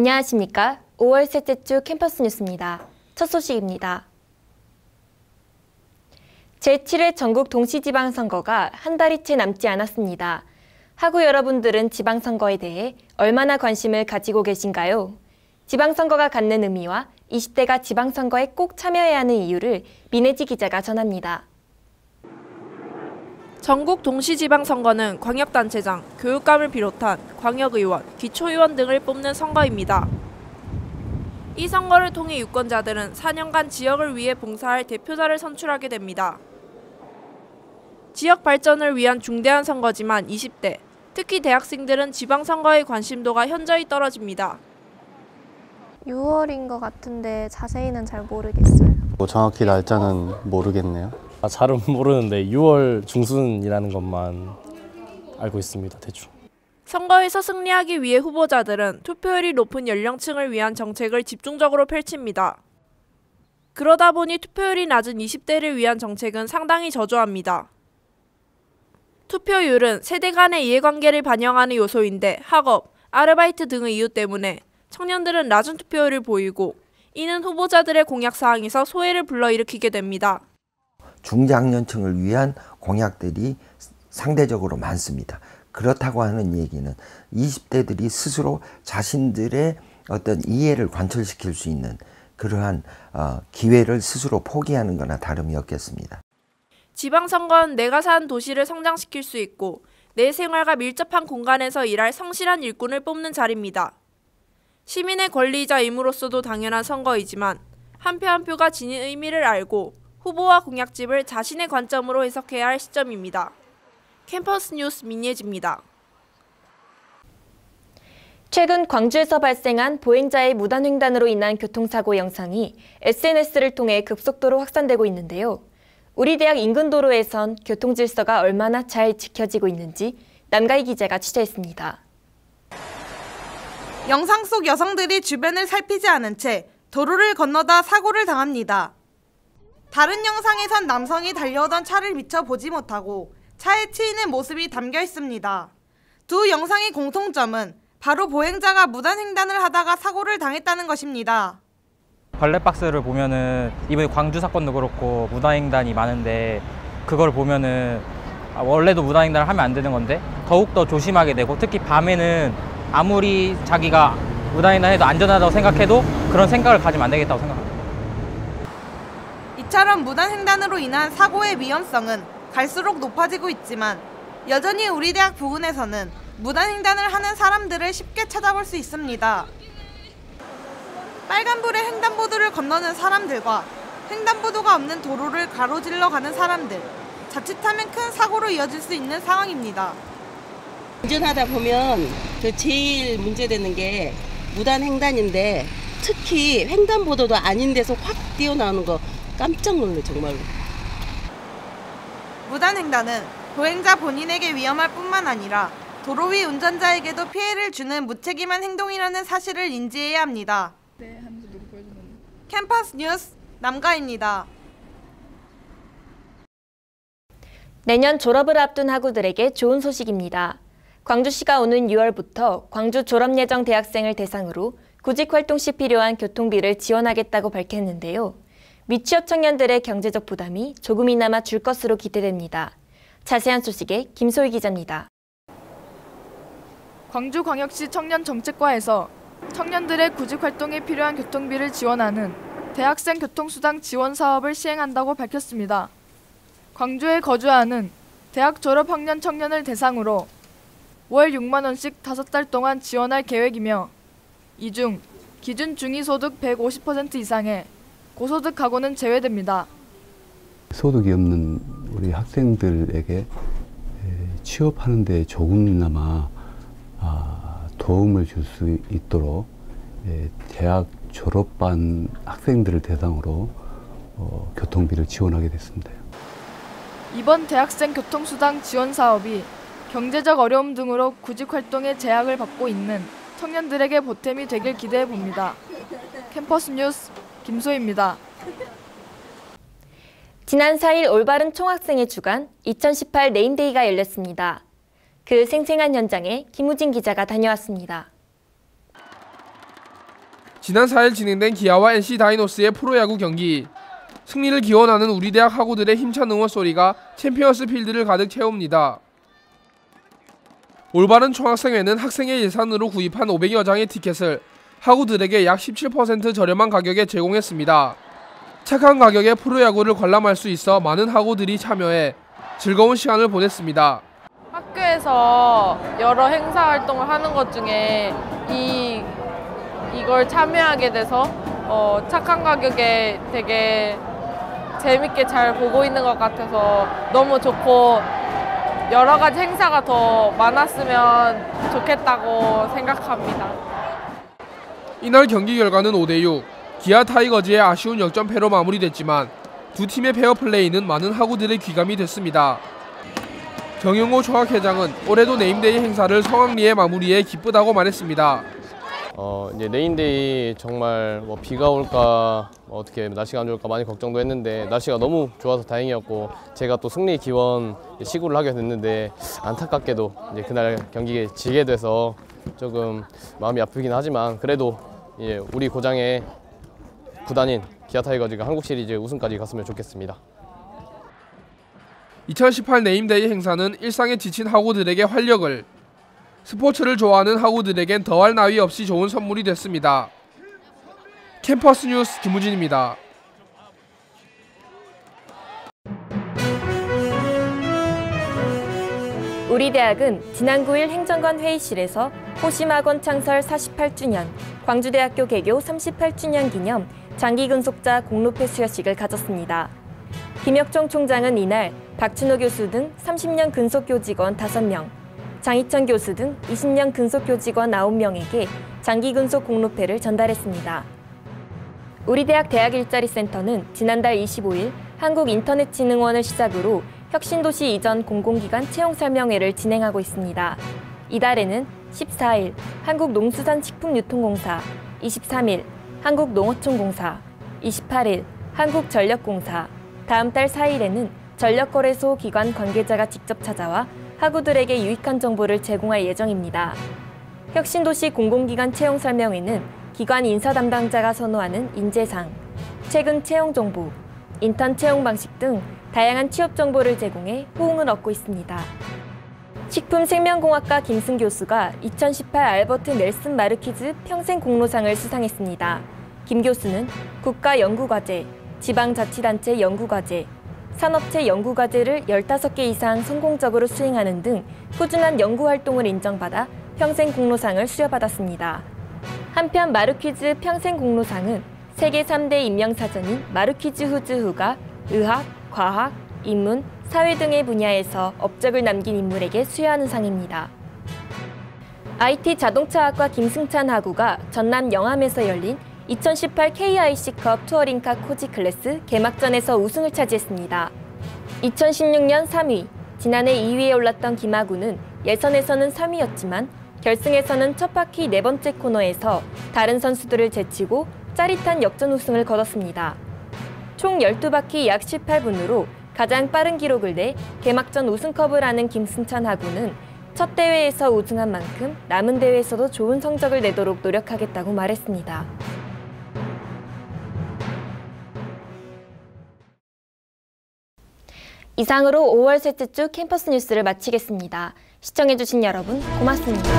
안녕하십니까. 5월 셋째 주 캠퍼스 뉴스입니다. 첫 소식입니다. 제7회 전국 동시지방선거가 한 달이 채 남지 않았습니다. 하구 여러분들은 지방선거에 대해 얼마나 관심을 가지고 계신가요? 지방선거가 갖는 의미와 20대가 지방선거에 꼭 참여해야 하는 이유를 민혜지 기자가 전합니다. 전국 동시지방선거는 광역단체장, 교육감을 비롯한 광역의원, 기초의원 등을 뽑는 선거입니다. 이 선거를 통해 유권자들은 4년간 지역을 위해 봉사할 대표자를 선출하게 됩니다. 지역 발전을 위한 중대한 선거지만 20대, 특히 대학생들은 지방선거의 관심도가 현저히 떨어집니다. 6월인 것 같은데 자세히는 잘 모르겠어요. 정확히 날짜는 모르겠네요. 잘은 모르는데 6월 중순이라는 것만 알고 있습니다. 대충. 선거에서 승리하기 위해 후보자들은 투표율이 높은 연령층을 위한 정책을 집중적으로 펼칩니다. 그러다 보니 투표율이 낮은 20대를 위한 정책은 상당히 저조합니다. 투표율은 세대 간의 이해관계를 반영하는 요소인데 학업, 아르바이트 등의 이유 때문에 청년들은 낮은 투표율을 보이고 이는 후보자들의 공약사항에서 소외를 불러일으키게 됩니다. 중장년층을 위한 공약들이 상대적으로 많습니다. 그렇다고 하는 얘기는 20대들이 스스로 자신들의 어떤 이해를 관철시킬 수 있는 그러한 기회를 스스로 포기하는 거나 다름이 없겠습니다. 지방선거는 내가 사는 도시를 성장시킬 수 있고 내 생활과 밀접한 공간에서 일할 성실한 일꾼을 뽑는 자리입니다. 시민의 권리이자 의무로서도 당연한 선거이지만 한 표 한 표가 지닌 의미를 알고 후보와 공약집을 자신의 관점으로 해석해야 할 시점입니다. 캠퍼스 뉴스 민예지입니다. 최근 광주에서 발생한 보행자의 무단횡단으로 인한 교통사고 영상이 SNS를 통해 급속도로 확산되고 있는데요. 우리 대학 인근 도로에선 교통질서가 얼마나 잘 지켜지고 있는지 남가희 기자가 취재했습니다. 영상 속 여성들이 주변을 살피지 않은 채 도로를 건너다 사고를 당합니다. 다른 영상에선 남성이 달려오던 차를 미처 보지 못하고 차에 치이는 모습이 담겨 있습니다. 두 영상의 공통점은 바로 보행자가 무단횡단을 하다가 사고를 당했다는 것입니다. 관례박스를 보면은 이번에 광주 사건도 그렇고 무단횡단이 많은데 그걸 보면은 원래도 무단횡단을 하면 안 되는 건데 더욱더 조심하게 되고 특히 밤에는 아무리 자기가 무단횡단해도 안전하다고 생각해도 그런 생각을 가지면 안 되겠다고 생각합니다. 이처럼 무단횡단으로 인한 사고의 위험성은 갈수록 높아지고 있지만 여전히 우리 대학 부근에서는 무단횡단을 하는 사람들을 쉽게 찾아볼 수 있습니다. 빨간불에 횡단보도를 건너는 사람들과 횡단보도가 없는 도로를 가로질러 가는 사람들, 자칫하면 큰 사고로 이어질 수 있는 상황입니다. 운전하다 보면 제일 문제되는 게 무단횡단인데 특히 횡단보도도 아닌 데서 확 뛰어나오는 거 깜짝 놀래 정말로. 무단횡단은 보행자 본인에게 위험할 뿐만 아니라 도로 위 운전자에게도 피해를 주는 무책임한 행동이라는 사실을 인지해야 합니다. 캠퍼스 뉴스 남가입니다. 내년 졸업을 앞둔 학우들에게 좋은 소식입니다. 광주시가 오는 6월부터 광주 졸업 예정 대학생을 대상으로 구직 활동 시 필요한 교통비를 지원하겠다고 밝혔는데요. 미취업 청년들의 경제적 부담이 조금이나마 줄 것으로 기대됩니다. 자세한 소식에 김소희 기자입니다. 광주광역시 청년정책과에서 청년들의 구직 활동에 필요한 교통비를 지원하는 대학생 교통수당 지원 사업을 시행한다고 밝혔습니다. 광주에 거주하는 대학 졸업 학년 청년을 대상으로 월 6만 원씩 5달 동안 지원할 계획이며 이 중 기준 중위소득 150% 이상의 고소득 가구는 제외됩니다. 소득이 없는 우리 학생들에게 취업하는 데 조금이나마 도움을 줄 수 있도록 대학 졸업반 학생들을 대상으로 교통비를 지원하게 됐습니다. 이번 대학생 교통수당 지원 사업이 경제적 어려움 등으로 구직 활동에 제약을 받고 있는 청년들에게 보탬이 되길 기대해 봅니다. 캠퍼스 뉴스 김소희입니다. 지난 4일 올바른 총학생회 주간 2018 네임데이가 열렸습니다. 그 생생한 현장에 김우진 기자가 다녀왔습니다. 지난 4일 진행된 기아와 NC 다이노스의 프로야구 경기. 승리를 기원하는 우리 대학 하구들의 힘찬 응원 소리가 챔피언스 필드를 가득 채웁니다. 올바른 총학생회는 학생의 예산으로 구입한 500여 장의 티켓을 하구들에게 약 17% 저렴한 가격에 제공했습니다. 착한 가격에 프로야구를 관람할 수 있어 많은 하구들이 참여해 즐거운 시간을 보냈습니다. 학교에서 여러 행사 활동을 하는 것 중에 이걸 참여하게 돼서 착한 가격에 되게 재밌게 잘 보고 있는 것 같아서 너무 좋고 여러 가지 행사가 더 많았으면 좋겠다고 생각합니다. 이날 경기 결과는 5대6, 기아 타이거즈의 아쉬운 역전패로 마무리됐지만 두 팀의 페어플레이는 많은 하구들의 귀감이 됐습니다. 정용호 총학회장은 올해도 네임데이 행사를 성황리에 마무리해 기쁘다고 말했습니다. 이제 네임데이 정말 비가 올까 어떻게 날씨가 안 좋을까 많이 걱정도 했는데 날씨가 너무 좋아서 다행이었고 제가 또 승리 기원 시구를 하게 됐는데 안타깝게도 이제 그날 경기에 지게 돼서 조금 마음이 아프긴 하지만 그래도 우리 고장의 구단인 기아 타이거즈가 한국 시리즈 우승까지 갔으면 좋겠습니다. 2018 네임데이 행사는 일상에 지친 하구들에게 활력을, 스포츠를 좋아하는 하구들에겐 더할 나위 없이 좋은 선물이 됐습니다. 캠퍼스 뉴스 김우진입니다. 우리 대학은 지난 9일 행정관 회의실에서 호심학원 창설 48주년, 광주대학교 개교 38주년 기념 장기근속자 공로패 수여식을 가졌습니다. 김혁종 총장은 이날 박춘호 교수 등 30년 근속교직원 5명, 장희천 교수 등 20년 근속교직원 9명에게 장기근속 공로패를 전달했습니다. 우리 대학 대학일자리센터는 지난달 25일 한국인터넷진흥원을 시작으로 혁신도시 이전 공공기관 채용설명회를 진행하고 있습니다. 이달에는 14일 한국농수산식품유통공사, 23일 한국농어촌공사, 28일 한국전력공사, 다음 달 4일에는 전력거래소 기관 관계자가 직접 찾아와 하구들에게 유익한 정보를 제공할 예정입니다. 혁신도시 공공기관 채용설명회는 기관 인사 담당자가 선호하는 인재상, 최근 채용 정보, 인턴 채용 방식 등 다양한 취업 정보를 제공해 호응을 얻고 있습니다. 식품생명공학과 김승 교수가 2018 알버트 넬슨 마르키즈 평생공로상을 수상했습니다. 김 교수는 국가연구과제, 지방자치단체 연구과제, 산업체 연구과제를 15개 이상 성공적으로 수행하는 등 꾸준한 연구활동을 인정받아 평생공로상을 수여받았습니다. 한편 마르퀴즈 평생공로상은 세계 3대 인명사전인 마르퀴즈 후즈후가 의학, 과학, 인문, 사회 등의 분야에서 업적을 남긴 인물에게 수여하는 상입니다. IT 자동차학과 김승찬 하구가 전남 영암에서 열린 2018 KIC컵 투어링카 코지 클래스 개막전에서 우승을 차지했습니다. 2016년 3위, 지난해 2위에 올랐던 김하구는 예선에서는 3위였지만 결승에서는 첫 바퀴 4번째 코너에서 다른 선수들을 제치고 짜릿한 역전 우승을 거뒀습니다. 총 12바퀴 약 18분으로 가장 빠른 기록을 내 개막전 우승컵을 하는 김승찬 하구는 첫 대회에서 우승한 만큼 남은 대회에서도 좋은 성적을 내도록 노력하겠다고 말했습니다. 이상으로 5월 셋째 주 캠퍼스 뉴스를 마치겠습니다. 시청해주신 여러분 고맙습니다.